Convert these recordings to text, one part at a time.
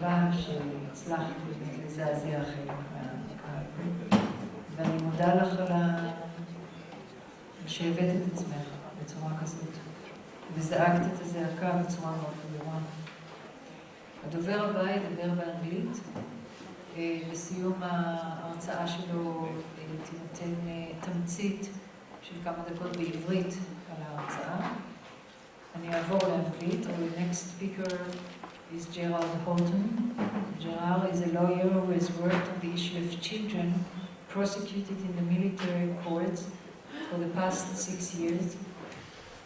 מקווה שהצלחתי באמת לזעזע חלק מהקהל. ואני מודה לך על שהבאת את עצמך בצורה כזאת, וזעקת את הזעקה בצורה מאוד ברורה. הדובר הבא ידבר באנגלית. בסיום ההרצאה שלו תינתן תמצית של כמה דקות בעברית על ההרצאה. אני אעבור לאנגלית. Our next speaker is G'rרד הורטון. G'rרד is a lawyer who has worked on the issue of children prosecuted in the military courts for the past 6 years,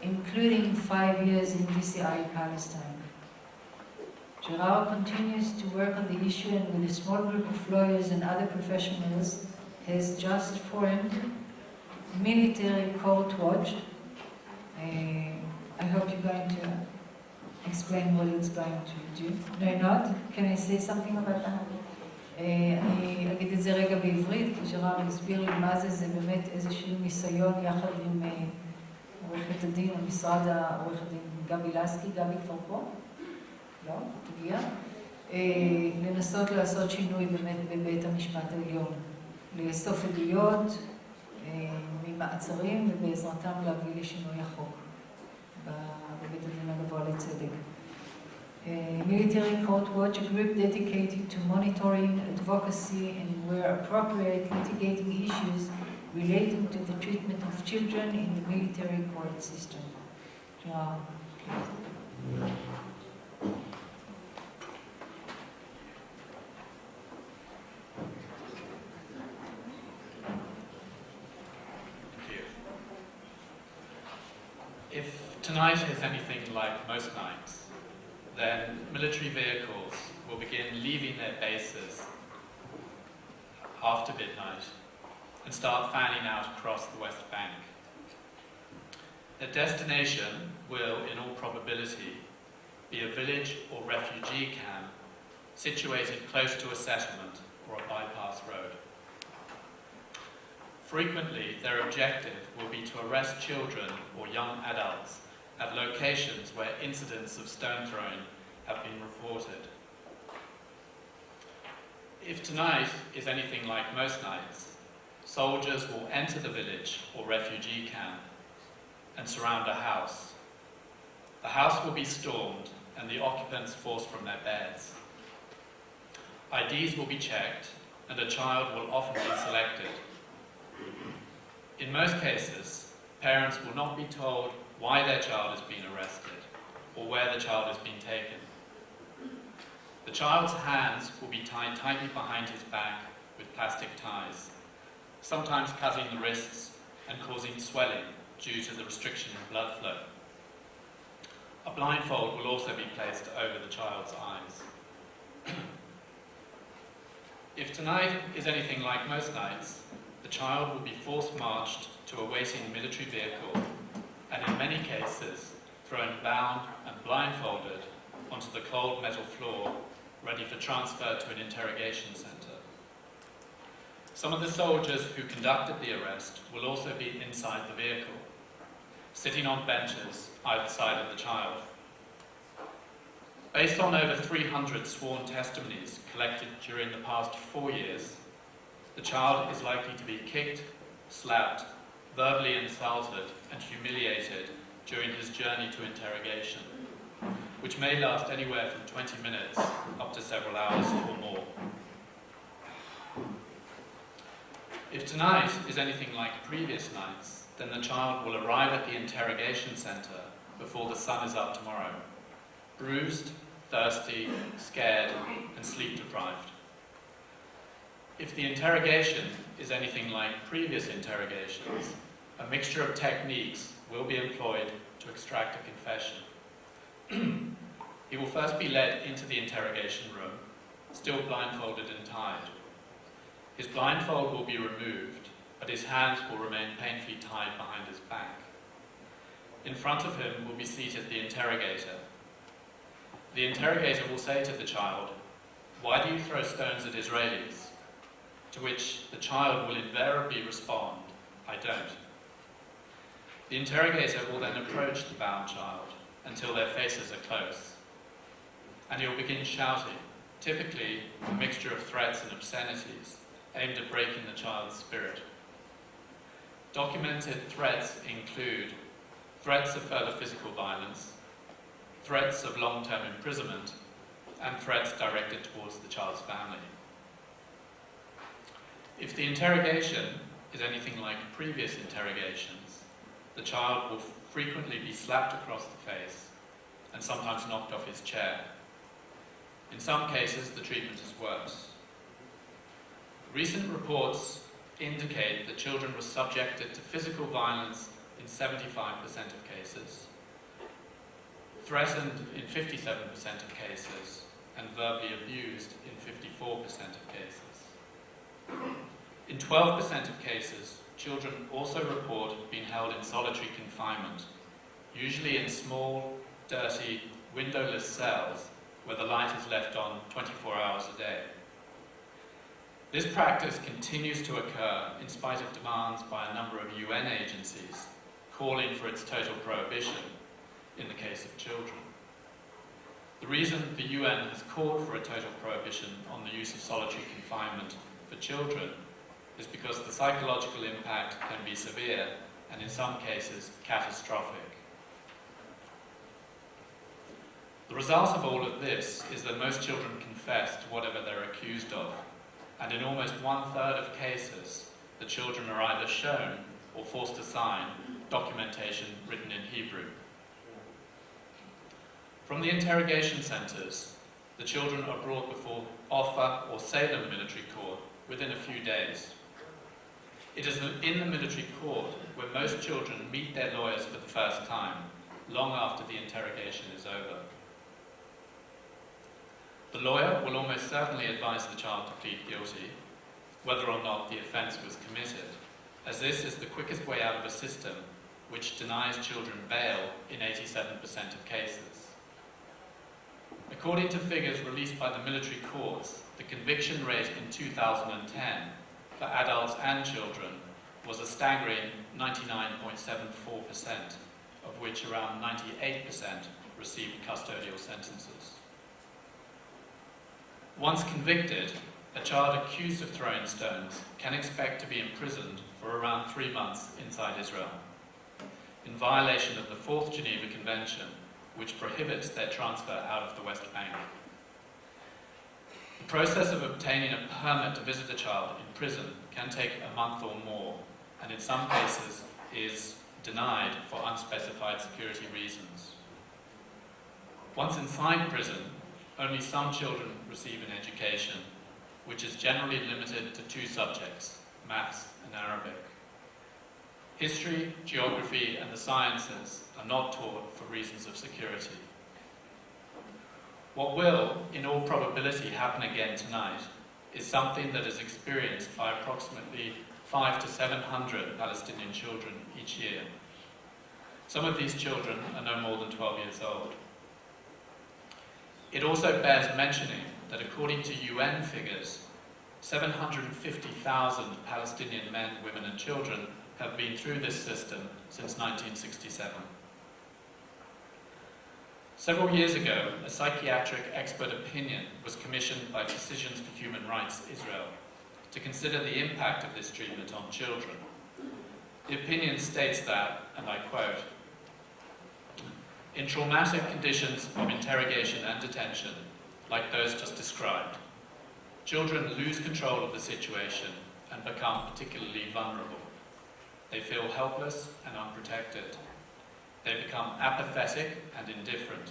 including 5 years in DCI Palestine. G'rרד continues to work on the issue and with a small group of lawyers and other professionals has just formed Military Court Watch. I hope you're going to explain what it's going to do. No, not? Can I say something about that? אני אגיד את זה רגע בעברית, כי ג'ררד הסביר לי מה זה, זה באמת איזשהו ניסיון יחד עם עורכת הדין, המשרד העורך הדין גבי לסקי, גבי כבר פה? לא? תגיע. לנסות לעשות שינוי באמת בבית המשפט העליון. לאסוף עדויות ממעצרים ובעזרתם להביא לשינוי החוק בבית הדין הגבוה לצדק. Military Court Watch, a group dedicated to monitoring advocacy and where appropriate litigating issues relating to the treatment of children in the military court system. G'rרד, please. If tonight is anything like most nights, then military vehicles will begin leaving their bases after midnight and start fanning out across the West Bank. Their destination will, in all probability, be a village or refugee camp situated close to a settlement or a bypass road. Frequently, their objective will be to arrest children or young adults at locations where incidents of stone throwing have been reported. If tonight is anything like most nights, soldiers will enter the village or refugee camp and surround a house. The house will be stormed and the occupants forced from their beds. IDs will be checked and a child will often be selected. In most cases, parents will not be told why their child has been arrested or where the child has been taken. The child's hands will be tied tightly behind his back with plastic ties, sometimes cutting the wrists and causing swelling due to the restriction of blood flow. A blindfold will also be placed over the child's eyes. If tonight is anything like most nights, the child will be force-marched to a waiting military vehicle and in many cases thrown bound and blindfolded onto the cold metal floor, ready for transfer to an interrogation center. Some of the soldiers who conducted the arrest will also be inside the vehicle, sitting on benches either side of the child. Based on over 300 sworn testimonies collected during the past 4 years, the child is likely to be kicked, slapped, verbally insulted and humiliated during his journey to interrogation, which may last anywhere from 20 minutes up to several hours or more. If tonight is anything like previous nights, then the child will arrive at the interrogation center before the sun is up tomorrow, bruised, thirsty, scared, and sleep deprived. If the interrogation is anything like previous interrogations, a mixture of techniques will be employed to extract a confession. He will first be led into the interrogation room, still blindfolded and tied. His blindfold will be removed, but his hands will remain painfully tied behind his back. In front of him will be seated the interrogator. The interrogator will say to the child, "Why do you throw stones at Israelis?" To which the child will invariably respond, "I don't." The interrogator will then approach the bound child until their faces are close, and he will begin shouting, typically a mixture of threats and obscenities, aimed at breaking the child's spirit. Documented threats include threats of further physical violence, threats of long-term imprisonment, and threats directed towards the child's family. If the interrogation is anything like previous interrogations, the child will frequently be slapped across the face and sometimes knocked off his chair. In some cases, the treatment is worse. Recent reports indicate that children were subjected to physical violence in 75% of cases, threatened in 57% of cases, and verbally abused in 54% of cases. In 12% of cases, children also report being held in solitary confinement, usually in small, dirty, windowless cells where the light is left on 24 hours a day. This practice continues to occur in spite of demands by a number of UN agencies calling for its total prohibition in the case of children. The reason the UN has called for a total prohibition on the use of solitary confinement for children is because the psychological impact can be severe and in some cases catastrophic. The result of all of this is that most children confess to whatever they're accused of, and in almost 1/3 of cases, the children are either shown or forced to sign documentation written in Hebrew. From the interrogation centres, the children are brought before Offa or Salem military court within a few days. It is in the military court where most children meet their lawyers for the first time, long after the interrogation is over. The lawyer will almost certainly advise the child to plead guilty, whether or not the offence was committed, as this is the quickest way out of a system which denies children bail in 87% of cases. According to figures released by the military courts, the conviction rate in 2010 for adults and children was a staggering 99.74%, of which around 98% received custodial sentences. Once convicted, a child accused of throwing stones can expect to be imprisoned for around 3 months inside Israel, in violation of the 4th Geneva Convention, which prohibits their transfer out of the West Bank. The process of obtaining a permit to visit a child in prison can take a month or more, and in some cases is denied for unspecified security reasons. Once inside prison, only some children receive an education, which is generally limited to 2 subjects, maths and Arabic. History, geography, and the sciences are not taught for reasons of security. What will, in all probability, happen again tonight is something that is experienced by approximately 500 to 700 Palestinian children each year. Some of these children are no more than 12 years old. It also bears mentioning that according to UN figures, 750,000 Palestinian men, women and children have been through this system since 1967. Several years ago, a psychiatric expert opinion was commissioned by Physicians for Human Rights Israel to consider the impact of this treatment on children. The opinion states that, and I quote, "In traumatic conditions of interrogation and detention, like those just described, children lose control of the situation and become particularly vulnerable. They feel helpless and unprotected. They become apathetic and indifferent,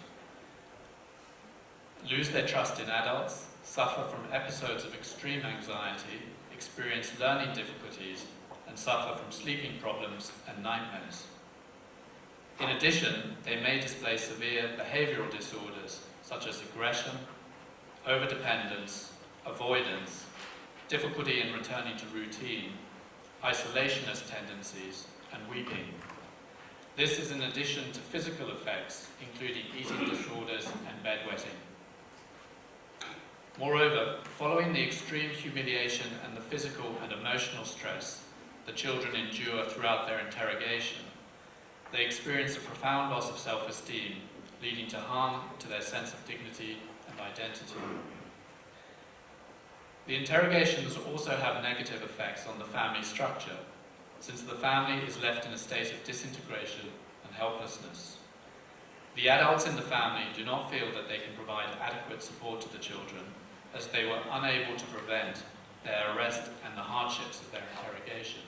lose their trust in adults, suffer from episodes of extreme anxiety, experience learning difficulties, and suffer from sleeping problems and nightmares. In addition, they may display severe behavioral disorders such as aggression, overdependence, avoidance, difficulty in returning to routine, isolationist tendencies, and weeping. This is in addition to physical effects, including eating disorders and bedwetting. Moreover, following the extreme humiliation and the physical and emotional stress the children endure throughout their interrogation, they experience a profound loss of self-esteem, leading to harm to their sense of dignity and identity. The interrogations also have negative effects on the family structure, since the family is left in a state of disintegration and helplessness. The adults in the family do not feel that they can provide adequate support to the children, as they were unable to prevent their arrest and the hardships of their interrogation.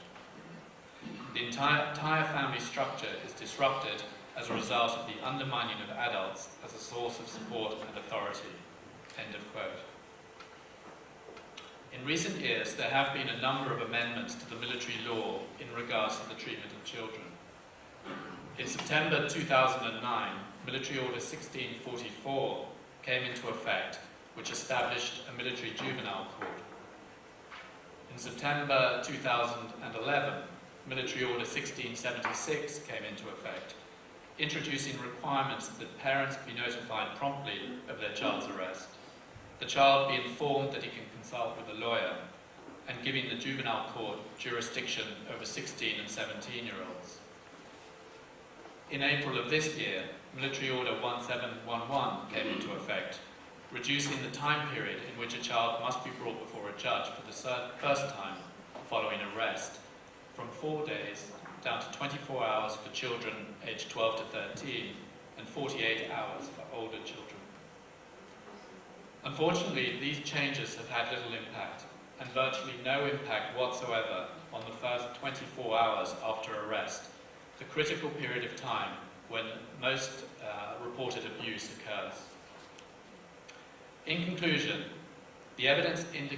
The entire family structure is disrupted as a result of the undermining of adults as a source of support and authority." End of quote. In recent years, there have been a number of amendments to the military law in regards to the treatment of children. In September 2009, Military Order 1644 came into effect, which established a military juvenile court. In September 2011, Military Order 1676 came into effect, introducing requirements that parents be notified promptly of their child's arrest, the child be informed that he can consult with a lawyer, and giving the juvenile court jurisdiction over 16 and 17-year-olds. In April of this year, Military Order 1711 came into effect, reducing the time period in which a child must be brought before a judge for the first time following arrest, from 4 days down to 24 hours for children aged 12 to 13 and 48 hours for older children. Unfortunately, these changes have had little impact, and virtually no impact whatsoever on the first 24 hours after arrest, the critical period of time when most reported abuse occurs. In conclusion, the evidence indicates